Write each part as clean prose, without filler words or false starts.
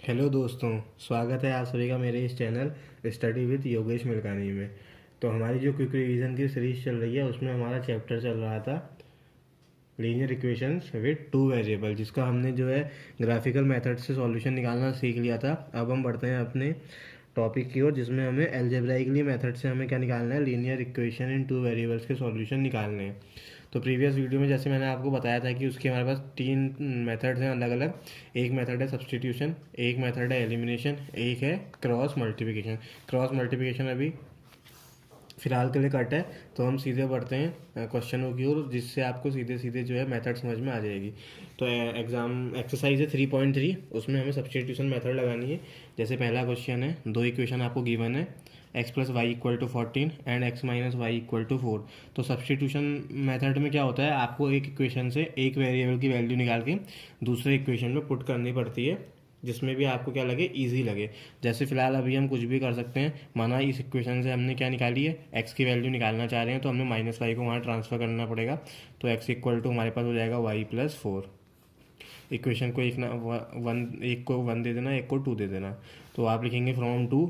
Hello दोस्तों, स्वागत है आप सभी का मेरे इस channel study with Yogesh Milkani में। तो हमारी जो क्विक रिवीजन की सीरीज चल रही है उसमें हमारा चैप्टर चल रहा था linear equations with two variable, जिसका हमने जो है ग्राफिकल मेथड से सॉल्यूशन निकालना सीख लिया था। अब हम बढ़ते हैं अपने टॉपिक की ओर, जिसमें हमें एल्जेब्राइकली मेथड से हमें क्या निकालना है, linear equation in two variables के सॉल्यूशन निकालने हैं। तो प्रीवियस वीडियो में जैसे मैंने आपको बताया था कि उसके हमारे पास तीन मेथड्स हैं अलग अलग। एक मेथड है सब्सटीट्यूशन, एक मेथड है एलिमिनेशन, एक है क्रॉस मल्टीप्लिकेशन। क्रॉस मल्टीप्लिकेशन अभी फिलहाल के लिए कट है, तो हम सीधे बढ़ते हैं क्वेश्चनों की ओर, जिससे आपको सीधे सीधे जो है मेथड समझ में आ जाएगी। तो एग्जाम एक्सरसाइज है 3.3, उसमें हमें सब्सटीट्यूशन मेथड लगानी है। जैसे पहला क्वेश्चन है, दो इक्वेशन आपको गिवन है, x plus y equal to 14 and x minus y equal to 4। तो सब्सटीट्यूशन मेथड में क्या होता है, आपको एक इक्वेशन से एक वेरिएबल की वैल्यू निकाल के दूसरे इक्वेशन में पुट करनी पड़ती है, जिसमें भी आपको क्या लगे, इजी लगे। जैसे फिलहाल अभी हम कुछ भी कर सकते हैं। माना इस इक्वेशन से हमने क्या निकाली है, x की वैल्यू निकालना चाह रहे हैं, तो हमें माइनस वाई को वहाँ ट्रांसफर करना पड़ेगा। तो x इक्वल टू हमारे पास हो जाएगा y प्लस 4। इक्वेशन को एक ना वन, एक को 1 दे देना, एक को 2 दे देना। तो आप लिखेंगे from 2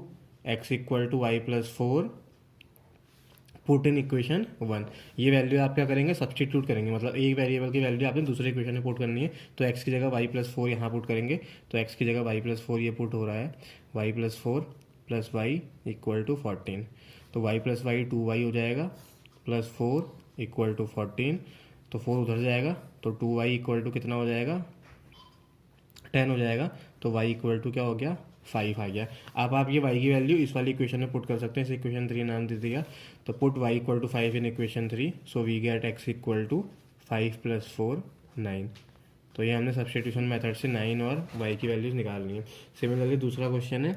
x equal to y plus 4 put in equation 1। ये वैल्यू आप क्या करेंगे, सब्सटीट्यूट करेंगे, मतलब एक वेरिएबल की वैल्यू आपने दूसरे इक्वेशन में पुट करनी है। तो x की जगह y प्लस 4 यहाँ पुट करेंगे, तो x की जगह y प्लस 4 ये पुट हो रहा है, y plus 4 plus y equal to 14। तो y प्लस वाई 2y हो जाएगा, प्लस 4 इक्वल टू 14। तो 4 उधर जाएगा, तो 2y इक्वल टू कितना हो जाएगा, 10 हो जाएगा। तो y इक्वल टू क्या हो गया, 5 आ गया। अब आप ये y की वैल्यू इस वाली इक्वेशन में पुट कर सकते हैं, इस इक्वेशन 3 नाम दे दिया। तो put y equal to 5 in equation 3, so we get x equal to 5 plus 4 9। तो ये हमने सब्सटीट्यूशन मेथड से 9 और y की वैल्यूज निकालनी है। सिमिलरली दूसरा क्वेश्चन है,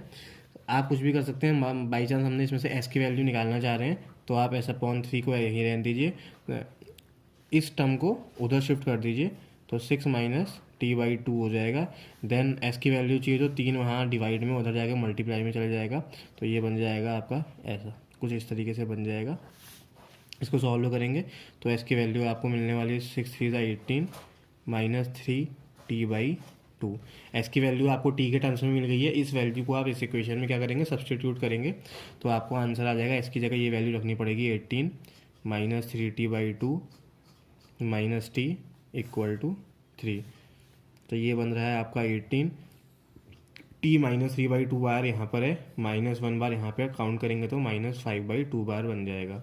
आप कुछ भी कर सकते हैं। बाई चांस हमने इसमें से s की वैल्यू निकालना चाह रहे हैं, तो आप s अपॉन 3 को यहीं रहने दीजिए, इस टर्म को उधर शिफ्ट कर दीजिए, तो 6 माइनस टी बाई 2 हो जाएगा। देन एस की वैल्यू चाहिए, तो 3 वहाँ डिवाइड में उधर जाएगा, मल्टीप्लाई में चला जाएगा। तो ये बन जाएगा आपका ऐसा कुछ इस तरीके से बन जाएगा। इसको सॉल्व करेंगे तो एस की वैल्यू आपको मिलने वाली है 6 3 18 माइनस 3 टी बाई 2। एस की वैल्यू आपको टी के टर्म्स में मिल गई है। इस वैल्यू को आप इस इक्वेशन में क्या करेंगे, सब्सटीट्यूट करेंगे, तो आपको आंसर आ जाएगा। एस की जगह ये वैल्यू रखनी पड़ेगी 18 minus 3 t by 2 minus t equal to 3। तो ये बन रहा है आपका 18। टी माइनस 3 बाई 2 बार यहाँ पर है, माइनस 1 बार यहाँ पे काउंट करेंगे तो माइनस 5 बाई 2 बार बन जाएगा,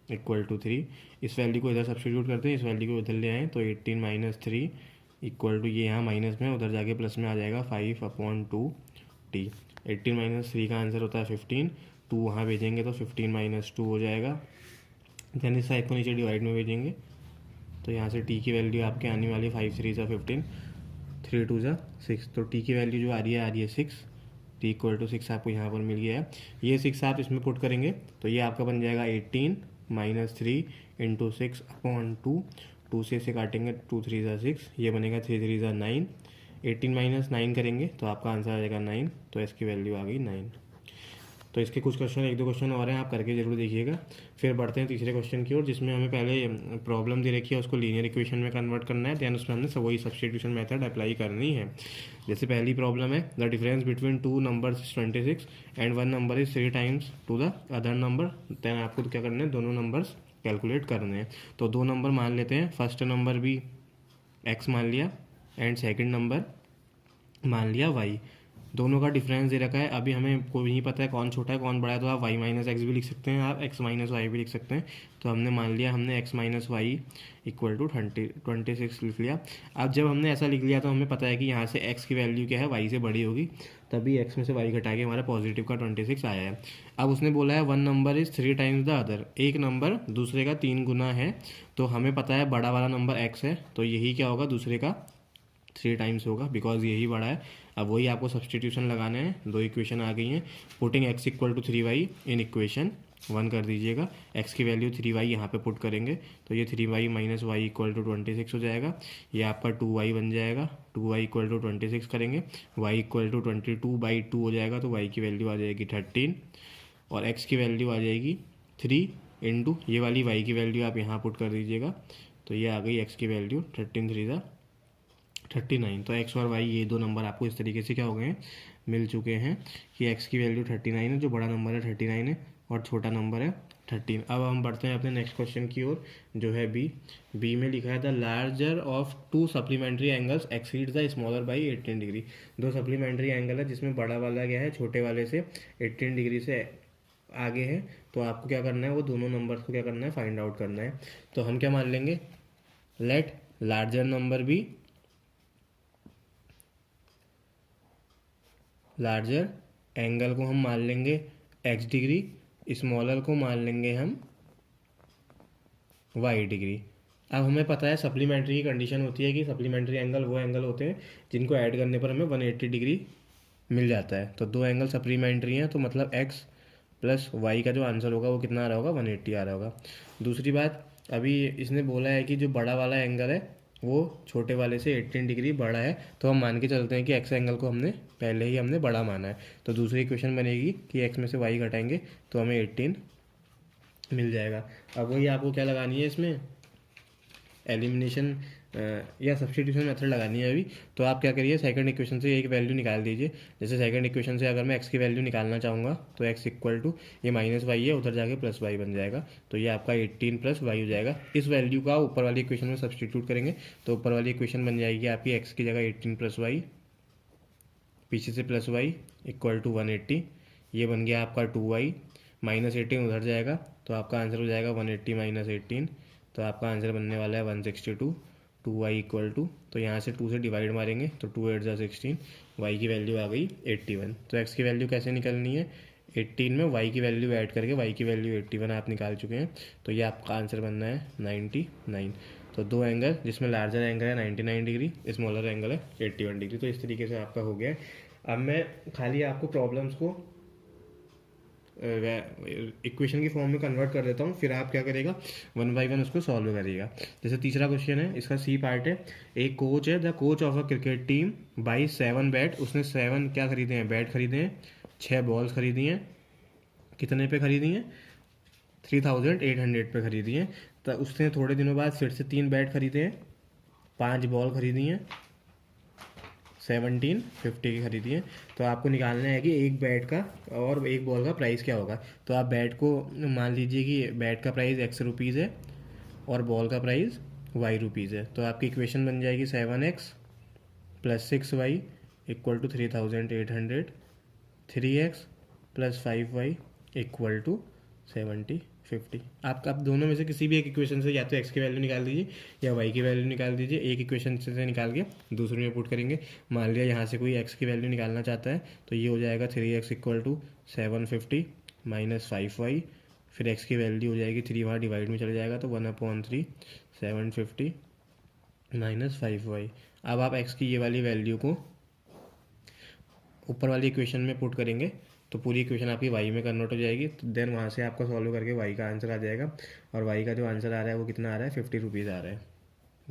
इक्वल टू 3। इस वैल्यू को इधर सब्सटीट्यूट करते हैं, इस वैल्यू को इधर ले आएँ, तो 18 माइनस 3 इक्वल टू, ये यहाँ माइनस में उधर जाके प्लस में आ जाएगा 5 अपॉन 2 टी। 18 माइनस 3 का आंसर होता है 15। 2 वहाँ भेजेंगे तो 15 माइनस 2 हो जाएगा। देन इस साइड को नीचे डिवाइड में भेजेंगे, तो यहाँ से टी की वैल्यू आपके आने वाली 5 3 ज़ा 15, 3 2 ज़ा 6। तो टी की वैल्यू जो आ रही है 6। टी इक्वल टू 6 आपको यहाँ पर मिल गया है। ये 6 आप इसमें पुट करेंगे, तो ये आपका बन जाएगा 18 माइनस 3 इंटू 6 अपॉन 2। 2 से इसे काटेंगे, 2 3 ज़ा 6, ये बनेगा 3 3 ज़ा 9। 18 माइनस 9 करेंगे तो आपका आंसर आ जाएगा 9। तो इसकी वैल्यू आ गई 9। तो इसके कुछ क्वेश्चन, एक दो क्वेश्चन और हैं, आप करके जरूर देखिएगा। फिर बढ़ते हैं तीसरे क्वेश्चन की ओर, जिसमें हमें पहले प्रॉब्लम दे रखी है, उसको लीनियर इक्वेशन में कन्वर्ट करना है। दैन उसमें हमने वही सब्सटीट्यूशन मेथड अप्लाई करनी है। जैसे पहली प्रॉब्लम है, the difference between two numbers is 26 and one number is 3 times to the other number. Then आपको क्या करना है, दोनों नंबर्स कैलकुलेट करने हैं। तो दो नंबर मान लेते हैं, फर्स्ट नंबर भी x मान लिया एंड सेकेंड नंबर मान लिया y। दोनों का डिफरेंस दे रखा है। अभी हमें कोई नहीं पता है कौन छोटा है कौन बड़ा है, तो आप y माइनस एक्स भी लिख सकते हैं, आप x माइनस वाई भी लिख सकते हैं। तो हमने मान लिया, हमने x minus y equal to 26 लिख लिया। अब जब हमने ऐसा लिख लिया तो हमें पता है कि यहाँ से x की वैल्यू क्या है, y से बड़ी होगी, तभी x में से y घटा के हमारा पॉजिटिव का 26 आया है। अब उसने बोला है one number is 3 times the other, एक नंबर दूसरे का 3 गुना है। तो हमें पता है बड़ा वाला नंबर x है, तो यही क्या होगा, दूसरे का 3 टाइम्स होगा, बिकॉज यही बड़ा है। अब वही आपको सब्सटीट्यूशन लगाने हैं। दो इक्वेशन आ गई हैं, putting x equal to 3y in equation 1 कर दीजिएगा। x की वैल्यू 3y यहाँ पे पुट करेंगे, तो ये 3y minus y equal to 26 हो जाएगा। ये आपका 2y बन जाएगा, 2y इक्वल टू 26 करेंगे, y इक्वल टू 22/2 हो जाएगा। तो y की वैल्यू आ जाएगी 13 और x की वैल्यू आ जाएगी 3 इंटू ये वाली y की वैल्यू आप यहाँ पुट कर दीजिएगा। तो ये आ गई x की वैल्यू 13 3 ज़ा 39। तो एक्स और वाई ये दो नंबर आपको इस तरीके से क्या हो गए हैं, मिल चुके हैं कि एक्स की वैल्यू 39 है, जो बड़ा नंबर है 39 है और छोटा नंबर है 13। अब हम बढ़ते हैं अपने नेक्स्ट क्वेश्चन की ओर, जो है बी। बी में लिखा है the larger of to supplementary angles exceed the smaller by 18 degree. दो सप्लीमेंट्री एंगल है जिसमें बड़ा वाला क्या है, छोटे वाले से 18 डिग्री से आगे है। तो आपको क्या करना है, वो दोनों नंबर्स को क्या करना है, फाइंड आउट करना है। तो हम क्या मान लेंगे, let larger number be larger, angle को हम मान लेंगे एक्स डिग्री, स्मॉलर को मान लेंगे हम वाई डिग्री। अब हमें पता है सप्लीमेंट्री की कंडीशन होती है कि सप्लीमेंट्री एंगल वो एंगल होते हैं जिनको ऐड करने पर हमें 180 डिग्री मिल जाता है। तो दो एंगल सप्लीमेंट्री हैं, तो मतलब एक्स प्लस वाई का जो आंसर होगा वो कितना आ रहा होगा, 180 आ रहा होगा। दूसरी बात, अभी इसने बोला है कि जो बड़ा वाला एंगल है वो छोटे वाले से 18 डिग्री बड़ा है, तो हम मान के चलते हैं कि एक्स एंगल को हमने पहले ही हमने बड़ा माना है। तो दूसरी इक्वेशन बनेगी कि एक्स में से वाई घटाएंगे तो हमें 18 मिल जाएगा। अब वही आपको क्या लगानी है इसमें, एलिमिनेशन या सब्स्टिट्यूशन मेथड लगानी है अभी। तो आप क्या करिए, सेकंड इक्वेशन से एक वैल्यू निकाल दीजिए। जैसे सेकंड इक्वेशन से अगर मैं एक्स की वैल्यू निकालना चाहूँगा तो एक्स इक्वल टू, ये माइनस वाई है, उधर जाके प्लस वाई बन जाएगा। तो ये आपका 18 प्लस वाई हो जाएगा। इस वैल्यू का ऊपर वाली इक्वेशन में सब्स्टिट्यूट करेंगे तो ऊपर वाली इक्वेशन बन जाएगी आपकी एक्स की जगह 18 प्लस वाई, पीछे से प्लस वाई इक्वल टू 180। ये बन गया आपका 2y, माइनस 18 उधर जाएगा तो आपका आंसर हो जाएगा 180 माइनस 18। तो आपका आंसर बनने वाला है 162। 2y इक्वल टू, तो यहाँ से 2 से डिवाइड मारेंगे तो 2 8 जा 16, y की वैल्यू आ गई 81। तो x की वैल्यू कैसे निकलनी है, 18 में y की वैल्यू ऐड करके y की वैल्यू 81 आप निकाल चुके हैं। तो ये आपका आंसर बनना है 99। तो दो एंगल जिसमें लार्जर एंगल है 99 डिग्री, स्मॉलर एंगल है 81 डिग्री। तो इस तरीके से आपका हो गया है। अब मैं खाली आपको प्रॉब्लम्स को इक्वेशन की फॉर्म में कन्वर्ट कर देता हूँ, फिर आप क्या करेगा, वन बाय वन उसको सॉल्व करिएगा। जैसे तीसरा क्वेश्चन है, इसका सी पार्ट है। एक कोच है, the coach of a cricket team by 7 bat. उसने 7 क्या खरीदे हैं, बैट खरीदे हैं। 6 बॉल्स खरीदी हैं, कितने पे खरीदी हैं, 3800 पे खरीदी हैं। तो उसने थोड़े दिनों बाद फिर से 3 बैट खरीदे हैं, 5 बॉल खरीदी हैं, 1750 की खरीदी है। तो आपको निकालना है कि एक बैट का और एक बॉल का प्राइस क्या होगा। तो आप बैट को मान लीजिए कि बैट का प्राइस एक्स रुपीज़ है और बॉल का प्राइस वाई रुपीज़ है। तो आपकी इक्वेशन बन जाएगी 7x plus 6y equal to 3800, 3x plus 5y equal to 7050। आप दोनों में से किसी भी एक इक्वेशन से या तो x की वैल्यू निकाल दीजिए या y की वैल्यू निकाल दीजिए। एक इक्वेशन से निकाल के दूसरे में पुट करेंगे। मान लिया यहाँ से कोई x की वैल्यू निकालना चाहता है तो ये हो जाएगा 3x equal to 750 minus 5y, फिर x की वैल्यू हो जाएगी 3, वहाँ डिवाइड में चले जाएगा तो 1/3 750 माइनस 5y। अब आप x की ये वाली वैल्यू को ऊपर वाली इक्वेशन में पुट करेंगे तो पूरी इक्वेशन आपकी y में कन्वर्ट हो जाएगी। तो देन वहाँ से आपका सॉल्व करके y का आंसर आ जाएगा। और y का जो आंसर आ रहा है वो कितना आ रहा है, 50 रुपीज़ आ रहा है।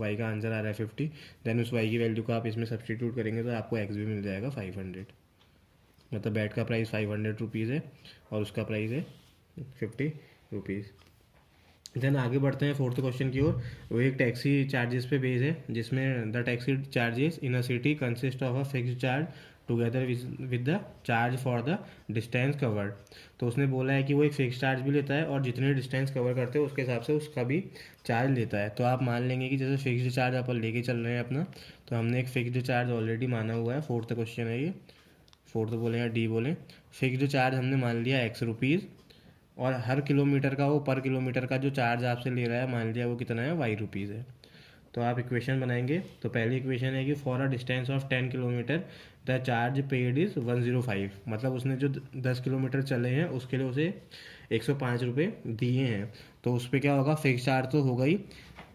y का आंसर आ रहा है 50। देन उस y की वैल्यू को आप इसमें सब्सटीट्यूट करेंगे तो आपको x भी मिल जाएगा 500। मतलब बैट का प्राइस 500 रुपीज़ है और उसका प्राइस है 50 रुपीज़। देन आगे बढ़ते हैं फोर्थ क्वेश्चन की ओर। वो एक टैक्सी चार्जेस पे बेस है जिसमें the taxi charges in a city consist of a fixed charge together with the charge for the distance covered. तो उसने बोला है कि वो एक फिक्स चार्ज भी लेता है और जितने डिस्टेंस कवर करते हैं उसके हिसाब से उसका भी चार्ज लेता है। तो आप मान लेंगे कि जैसे फिक्स्ड चार्ज अपन लेके चल रहे हैं अपना, तो हमने एक फिक्स्ड चार्ज ऑलरेडी माना हुआ है। फोर्थ क्वेश्चन है ये, फोर्थ बोले या डी बोले। फिक्स्ड चार्ज हमने मान लिया एक्स रुपीज़ और हर किलोमीटर का वो पर किलोमीटर का जो चार्ज आपसे ले रहा है मान लिया वो कितना है, वाई रुपीज़ है। तो आप इक्वेशन बनाएंगे तो पहली इक्वेशन है कि for a distance of 10 kilometre the charge paid is 105। मतलब उसने जो 10 किलोमीटर चले हैं उसके लिए उसे 105 रुपये दिए हैं। तो उस पर क्या होगा, फिक्स चार्ज तो होगा ही,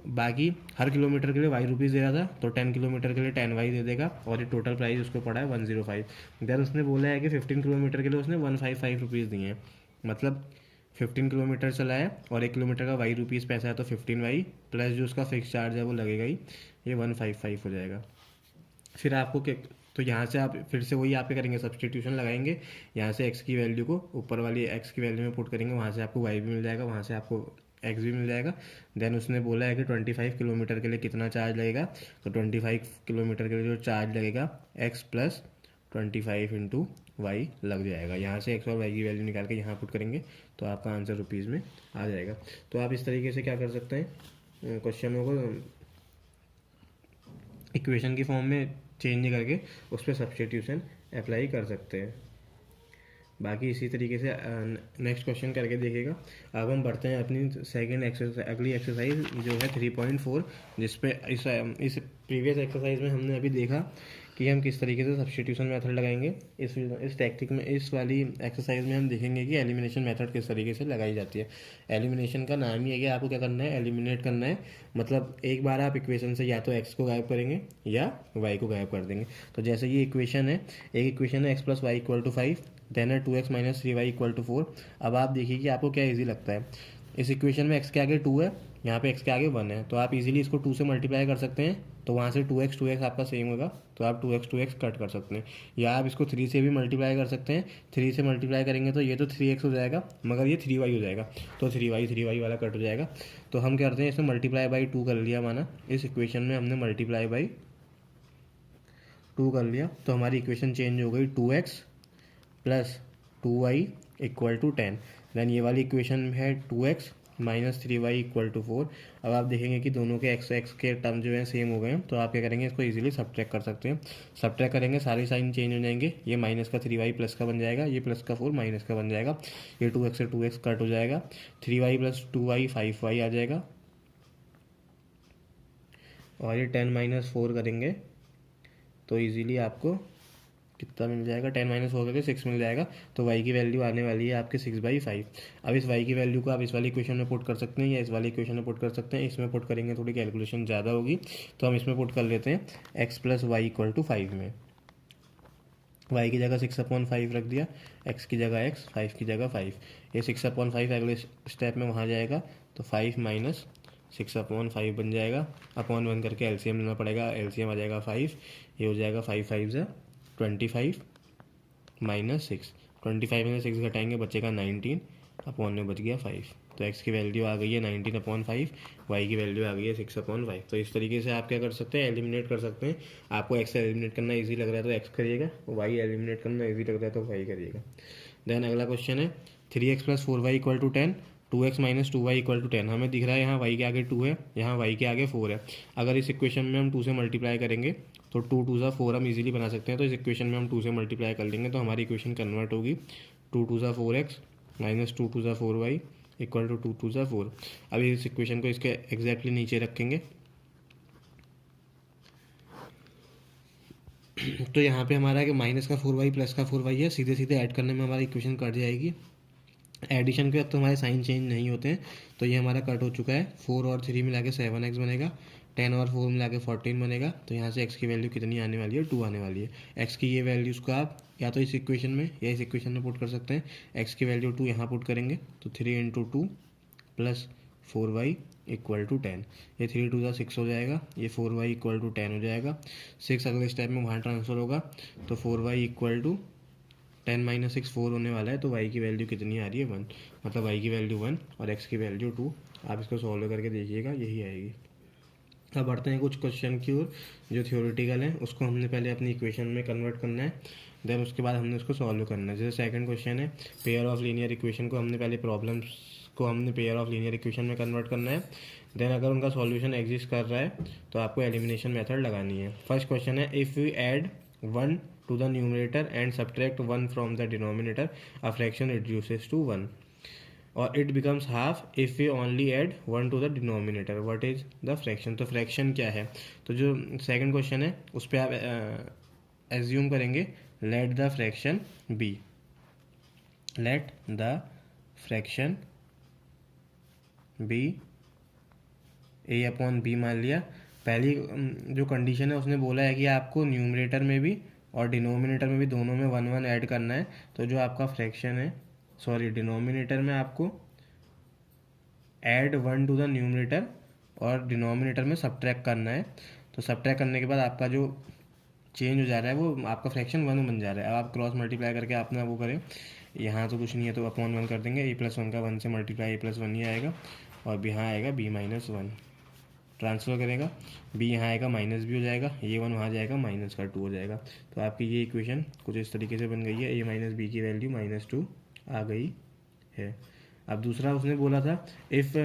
बाकी हर किलोमीटर के लिए वाई रुपीज़ दे रहा था तो 10 किलोमीटर के लिए 10y दे देगा और ये टोटल प्राइस उसको पड़ा है 105। देन उसने बोला है कि 15 किलोमीटर के लिए उसने 155 रुपीज़ दिए हैं। मतलब 15 किलोमीटर चला है और 1 किलोमीटर का वाई रुपीज़ पैसा है तो 15y प्लस जो उसका फिक्स चार्ज है वो लगेगा ही, ये 155 हो जाएगा। फिर आपको क्या, तो यहाँ से आप फिर से वही आप क्या करेंगे, सब्सटीट्यूशन लगाएंगे। यहाँ से x की वैल्यू को ऊपर वाली x की वैल्यू में पुट करेंगे, वहाँ से आपको y भी मिल जाएगा, वहाँ से आपको एक्स भी मिल जाएगा। देन उसने बोला है कि 25 किलोमीटर के लिए कितना चार्ज लगेगा, तो 25 किलोमीटर के लिए जो चार्ज लगेगा एक्स प्लस 25 इंटू वाई लग जाएगा। यहाँ से एक्स और वाई की वैल्यू निकाल के यहाँ पुट करेंगे तो आपका आंसर रुपीज़ में आ जाएगा। तो आप इस तरीके से क्या कर सकते हैं, क्वेश्चनों को इक्वेशन की फॉर्म में चेंज करके उस पर सब्स्टिट्यूशन अप्लाई कर सकते हैं। बाकी इसी तरीके से नेक्स्ट क्वेश्चन करके देखिएगा। अब हम बढ़ते हैं अपनी सेकंड एक्सरसाइज, अगली एक्सरसाइज जो है 3.4, जिसपे इस प्रीवियस एक्सरसाइज में हमने अभी देखा कि हम किस तरीके से सब्स्टिट्यूशन मेथड लगाएंगे। इस टैक्टिक में, इस वाली एक्सरसाइज में हम देखेंगे कि एलिमिनेशन मेथड किस तरीके से लगाई जाती है। एलिमिनेशन का नाम ही है कि आपको क्या करना है, एलिमिनेट करना है। मतलब एक बार आप इक्वेशन से या तो एक्स को गायब करेंगे या वाई को गायब कर देंगे। तो जैसे ये इक्वेशन है, एक इक्वेशन है x plus y equal to 5, then है 2x minus 3y equal to 4। अब आप देखिए कि आपको क्या इजी लगता है। इस इक्वेशन में x के आगे 2 है, यहाँ पे x के आगे 1 है, तो आप इजीली इसको 2 से मल्टीप्लाई कर सकते हैं। तो वहाँ से 2x आपका सेम होगा, तो आप 2x कट कर सकते हैं। या आप इसको 3 से भी मल्टीप्लाई कर सकते हैं। 3 से मल्टीप्लाई करेंगे तो ये तो 3x हो जाएगा, मगर ये 3y हो जाएगा, तो 3y वाला कट हो जाएगा। तो हम क्या करते हैं, इसमें मल्टीप्लाई बाई 2 कर लिया, माना इस इक्वेशन में हमने मल्टीप्लाई बाई 2 कर लिया, तो हमारी इक्वेशन चेंज हो गई 2x plus 2y equal to 10। Then ये वाली इक्वेशन में है 2x minus 3y equal to 4। अब आप देखेंगे कि दोनों के x के टर्म जो है सेम हो गए हैं, तो आप क्या करेंगे, इसको इजीली सब्ट्रैक्ट कर सकते हैं। सब्ट्रैक्ट करेंगे सारे साइन चेंज हो जाएंगे, ये माइनस का 3y प्लस का बन जाएगा, ये प्लस का 4 माइनस का बन जाएगा, ये 2x से 2x कट हो जाएगा, 3y प्लस 2y 5y आ जाएगा, और ये 10 माइनस 4 करेंगे तो ईजिली आपको कितना मिल जाएगा, 10 माइनस 4 करके 6 मिल जाएगा। तो y की वैल्यू आने वाली है आपके 6/5। अब इस y की वैल्यू को आप इस वाली इक्वेशन में पुट कर सकते हैं या इस वाली इक्वेशन में पुट कर सकते हैं। इसमें पुट करेंगे थोड़ी कैलकुलेशन ज़्यादा होगी, तो हम इसमें पुट कर लेते हैं x plus y equal to 5 में। y की जगह 6/5 रख दिया, x की जगह x, 5 की जगह 5। ये 6/5 अगले स्टेप में वहाँ जाएगा, तो 5 माइनस 6/5 बन जाएगा। अपॉन 1 करके एलसीएम लेना पड़ेगा, एलसीएम आ जाएगा 5, ये हो जाएगा 5 5 से 25 माइनस 6, 25 में 6 घटाएंगे बचेगा 19, अपॉन में बच गया 5। तो x की वैल्यू आ गई है 19/5, y की वैल्यू आ गई है 6/5। तो इस तरीके से आप क्या कर सकते हैं, एलिमिनेट कर सकते हैं। आपको x एलिमिनेट करना इजी लग रहा है तो x करिएगा, y एलिमिनेट करना इजी लग रहा है तो y करिएगा। देन अगला क्वेश्चन है 3x plus 4y equal to 10, 2x minus 2y equal to 10। हमें दिख रहा है यहाँ y के आगे 2 है, यहाँ y के आगे 4 है। अगर इस इक्वेशन में हम 2 से मल्टीप्लाई करेंगे तो 2 2 ज़ा 4 हम इजीली बना सकते हैं। तो इस इक्वेशन में हम 2 से मल्टीप्लाई कर लेंगे तो हमारी इक्वेशन कन्वर्ट होगी 2 2 ज़ा 4x माइनस 2 2 ज़ा 4y इक्वल टू 2 2 ज़ा 4। अभी इस इक्वेशन को इसके एग्जैक्टली नीचे रखेंगे तो यहाँ पे हमारा कि माइनस का 4y प्लस का 4y है, सीधे सीधे ऐड करने में हमारी इक्वेशन कट जाएगी। एडिशन के अब तो हमारे साइन चेंज नहीं होते हैं, तो ये हमारा कट हो चुका है। 4 और 3 मिला के 7x बनेगा, 10 और 4 मिला के 14 बनेगा। तो यहाँ से x की वैल्यू कितनी आने वाली है, 2 आने वाली है। x की ये वैल्यूज़ को आप या तो इस इक्वेशन में या इस इक्वेशन में पुट कर सकते हैं। x की वैल्यू 2 यहाँ पुट करेंगे तो 3 into 2 plus 4y equal to 10, ये 3 2 6 हो जाएगा, ये 4y इक्वल टू 10 हो जाएगा। 6 अगले स्टेप में वहाँ ट्रांसफर होगा तो 4y इक्वल टू 10 माइनस 6 4 होने वाला है। तो y की वैल्यू कितनी आ रही है, 1। मतलब y की वैल्यू 1 और x की वैल्यू 2। आप इसको सॉल्व करके देखिएगा, यही आएगी। अब बढ़ते हैं कुछ क्वेश्चन की ओर जो थ्योरेटिकल है, उसको हमने पहले अपनी इक्वेशन में कन्वर्ट करना है, देन उसके बाद हमने उसको सॉल्व करना है। जैसे सेकंड क्वेश्चन है पेयर ऑफ लीनियर इक्वेशन को हमने पहले प्रॉब्लम्स को हमने पेयर ऑफ लीनियर इक्वेशन में कन्वर्ट करना है। देन अगर उनका सॉल्यूशन एग्जिस्ट कर रहा है तो आपको एलिमिनेशन मेथड लगानी है। फर्स्ट क्वेश्चन है if we add 1 to the numerator and subtract 1 from the denominator, a fraction reduces to 1 or it becomes half if we only add 1 to the denominator. What is the fraction? तो fraction क्या है, तो जो second question है उस पर आप assume करेंगे let the fraction be, let the fraction be a upon b मान लिया। पहली जो कंडीशन है उसने बोला है कि आपको न्यूमरेटर में भी और डिनोमिनेटर में भी दोनों में 1 1 ऐड करना है। तो जो आपका फ्रैक्शन है, सॉरी डिनोमिनेटर में आपको ऐड 1 टू द न्यूमरेटर और डिनोमिनेटर में सब्ट्रैक्ट करना है। तो सब्ट्रैक्ट करने के बाद आपका जो चेंज हो जा रहा है वो आपका फ्रैक्शन 1 बन जा रहा है। अब आप क्रॉस मल्टीप्लाई करके अपना वो करें, यहाँ तो कुछ नहीं है तो अपॉन 1 कर देंगे, a+1 का 1 से मल्टीप्लाई a+1 ही आएगा और यहाँ आएगा b-1, ट्रांसफ़र करेगा, b यहाँ आएगा माइनस b हो जाएगा, ये 1 वहाँ जाएगा माइनस का 2 हो जाएगा। तो आपकी ये इक्वेशन कुछ इस तरीके से बन गई है, a माइनस बी की वैल्यू -2 आ गई है। अब दूसरा उसने बोला था इफ़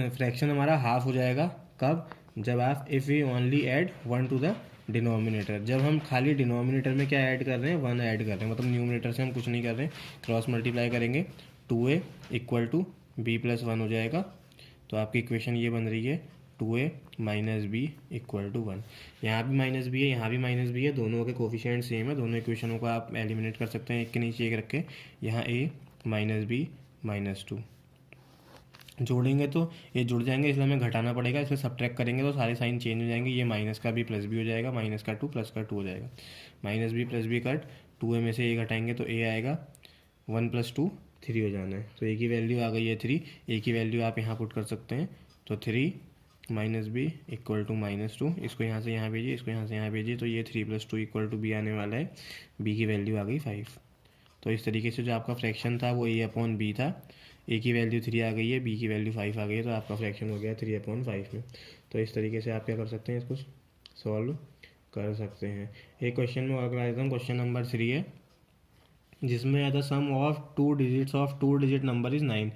फ्रैक्शन हमारा हाफ हो जाएगा कब, जब आप if we only add 1 to the denominator, जब हम खाली डिनोमिनेटर में क्या ऐड कर रहे हैं, 1 ऐड कर रहे हैं, मतलब न्यूमिनेटर से हम कुछ नहीं कर रहे हैं, क्रॉस मल्टीप्लाई करेंगे 2a = b+1 हो जाएगा। तो आपकी इक्वेशन ये बन रही है 2a minus B equal to 1। यहाँ भी माइनस बी है, यहाँ भी माइनस बी है, दोनों के कोफिशिएंट सेम है, दोनों इक्वेशनों को आप एलिमिनेट कर सकते हैं एक के नीचे एक रख के। यहाँ a माइनस बी -2 जोड़ेंगे तो ये जुड़ जाएंगे, इसलिए हमें घटाना पड़ेगा, इसलिए सब्ट्रैक्ट करेंगे तो सारे साइन चेंज हो जाएंगे, ये माइनस का बी प्लस बी हो जाएगा, माइनस का 2 प्लस का 2 हो जाएगा, minus b plus b cut, 2a में से a घटाएंगे तो a आएगा, 1 + 2 3 हो जाना है। तो a की वैल्यू आ गई है 3, a की वैल्यू आप यहाँ पुट कर सकते हैं, तो 3 माइनस बी इक्वल टू -2, इसको यहाँ से यहाँ भेजिए, इसको यहाँ से यहाँ भेजिए, तो ये 3 + 2 = b आने वाला है, b की वैल्यू आ गई 5। तो इस तरीके से जो आपका फ्रैक्शन था वो a/b था, a की वैल्यू 3 आ गई है, b की वैल्यू 5 आ गई है, तो आपका फ्रैक्शन हो गया 3/5 में। तो इस तरीके से आप क्या कर सकते हैं, इसको सॉल्व कर सकते हैं। एक क्वेश्चन में और करा देता हूँ, क्वेश्चन नंबर 3 है, जिसमें the sum of 2 digits of 2 digit number is 9।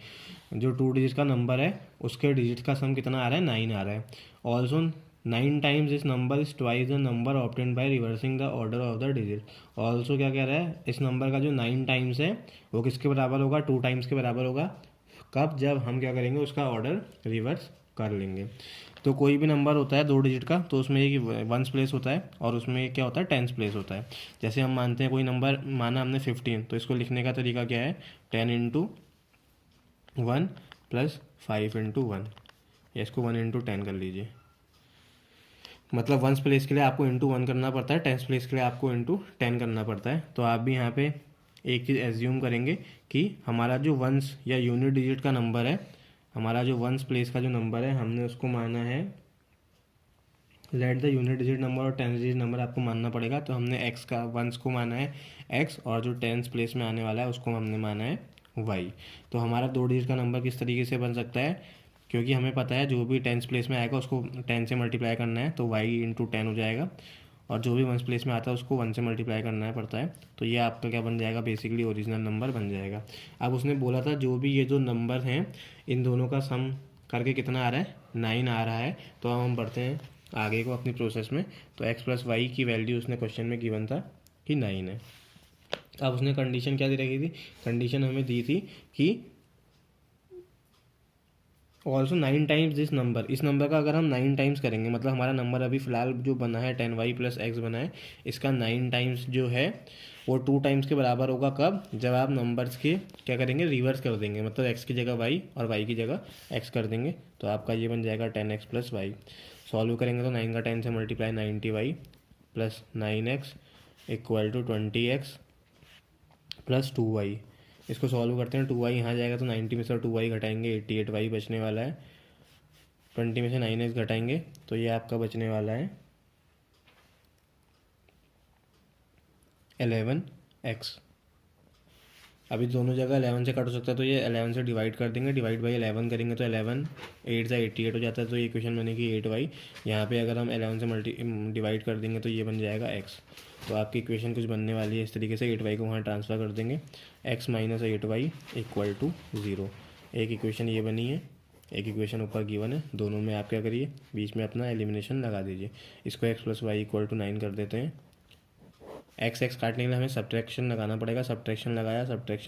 जो 2 डिजिट का नंबर है उसके डिजिट का सम कितना आ रहा है, 9 आ रहा है। Also 9 times this number is twice the number obtained by reversing the order of the digit. Also क्या कह रहा है, इस नंबर का जो 9 टाइम्स है वो किसके बराबर होगा, 2 टाइम्स के बराबर होगा। कब, जब हम क्या करेंगे, उसका ऑर्डर रिवर्स कर लेंगे। तो कोई भी नंबर होता है 2 डिजिट का, तो उसमें एक वंस प्लेस होता है और उसमें क्या होता है, टेंस प्लेस होता है। जैसे हम मानते हैं कोई नंबर, माना हमने 15, तो इसको लिखने का तरीका क्या है, 10 × 1 + 5 × 1, या इसको 1 × 10 कर लीजिए। मतलब वंस प्लेस के लिए आपको ×1 करना पड़ता है, टेंस प्लेस के लिए आपको ×10 करना पड़ता है। तो आप भी यहाँ पे एक चीज़ एज्यूम करेंगे कि हमारा जो वंस या यूनिट डिजिट का नंबर है, हमारा जो वंस प्लेस का जो नंबर है, हमने उसको माना है, let the unit digit number और टेंस डिजिट नंबर आपको मानना पड़ेगा। तो हमने एक्स का वंस को माना है एक्स, और जो टेंस प्लेस में आने वाला है उसको हमने माना है वाई। तो हमारा 2 डिजिट का नंबर किस तरीके से बन सकता है, क्योंकि हमें पता है जो भी टेंस प्लेस में आएगा उसको 10 से मल्टीप्लाई करना है, तो वाई × 10 हो जाएगा, और जो भी वंस प्लेस में आता है उसको 1 से मल्टीप्लाई करना है पड़ता है। तो ये आपका क्या बन जाएगा, बेसिकली ओरिजिनल नंबर बन जाएगा। अब उसने बोला था जो भी ये जो नंबर हैं इन दोनों का सम करके कितना आ रहा है, 9 आ रहा है। तो अब हम बढ़ते हैं आगे को अपनी प्रोसेस में। तो x + y की वैल्यू उसने क्वेश्चन में गिवन था कि 9 है। अब उसने कंडीशन क्या दे रखी थी, कंडीशन हमें दी थी कि ऑल्सो 9 टाइम्स दिस नंबर, इस नंबर का अगर हम 9 टाइम्स करेंगे, मतलब हमारा नंबर अभी फ़िलहाल जो बना है 10y + x बना है, इसका 9 टाइम्स जो है वो 2 टाइम्स के बराबर होगा। कब, जब आप नंबर्स के क्या करेंगे, रिवर्स कर देंगे, मतलब x की जगह y और y की जगह x कर देंगे। तो आपका ये बन जाएगा 10x + y। सॉल्व करेंगे तो 9 का 10 से multiply 90y + 9x = 20x + 2y। इसको सॉल्व करते हैं, 2y यहाँ जाएगा तो 90 में से 2y घटाएंगे, 88y बचने वाला है। 20 में से 9x घटाएंगे तो ये आपका बचने वाला है 11x। अभी दोनों जगह 11 से कट हो सकता है, तो ये 11 से डिवाइड कर देंगे, डिवाइड बाई 11 करेंगे तो 11 8 से 88 हो जाता है, तो ये इक्वेशन बनेगी 8y। यहाँ पे अगर हम 11 से डिवाइड कर देंगे तो ये बन जाएगा x। तो आपकी इक्वेशन कुछ बनने वाली है इस तरीके से, 8y को वहाँ ट्रांसफ़र कर देंगे, x - 8y = 0। एक इक्वेशन ये बनी है, एक इक्वेशन ऊपर गिवन है, दोनों में आप क्या करिए, बीच में अपना एलिमिनेशन लगा दीजिए। इसको x + y = 9 कर देते हैं। एक्स काटने के लिए हमें सब्ट्रैक्शन लगाना पड़ेगा, सब्ट्रैक्शन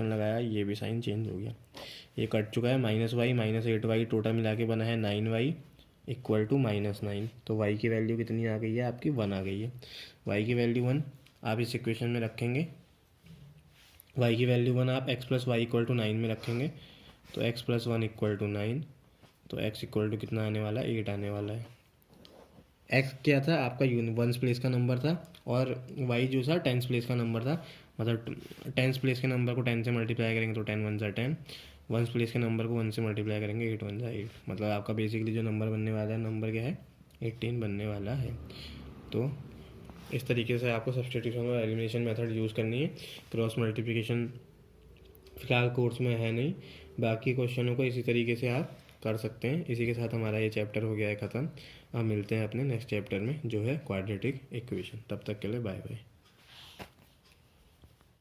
लगाया, ये भी साइन चेंज हो गया, ये कट चुका है। -y - 8y टोटल मिला के बना है 9y = -9। तो y की वैल्यू कितनी आ गई है आपकी, 1 आ गई है। y की वैल्यू 1 आप इस इक्वेशन में रखेंगे, y की वैल्यू 1 आप x + y = 9 में रखेंगे, तो x + 1 = 9, तो x = कितना आने वाला है, 8 आने वाला है। x क्या था आपका, वंस प्लेस का नंबर था, और y जो था टेंस प्लेस का नंबर था। मतलब टेंस प्लेस के नंबर को 10 से मल्टीप्लाई करेंगे तो 10 × 1 = 10, वंस प्लेस के नंबर को 1 से मल्टीप्लाई करेंगे 8 × 1 = 8। मतलब आपका बेसिकली जो नंबर बनने वाला है, नंबर क्या है, 18 बनने वाला है। तो इस तरीके से आपको सब्स्टिट्यूशन और एलिमिनेशन मेथड यूज़ करनी है। क्रॉस मल्टीप्लिकेशन फ़िलहाल कोर्स में है नहीं, बाकी क्वेश्चनों को इसी तरीके से आप कर सकते हैं। इसी के साथ हमारा ये चैप्टर हो गया है ख़त्म। अब मिलते हैं अपने नेक्स्ट चैप्टर में जो है क्वाड्रेटिक इक्वेशन। तब तक के लिए बाय बाय।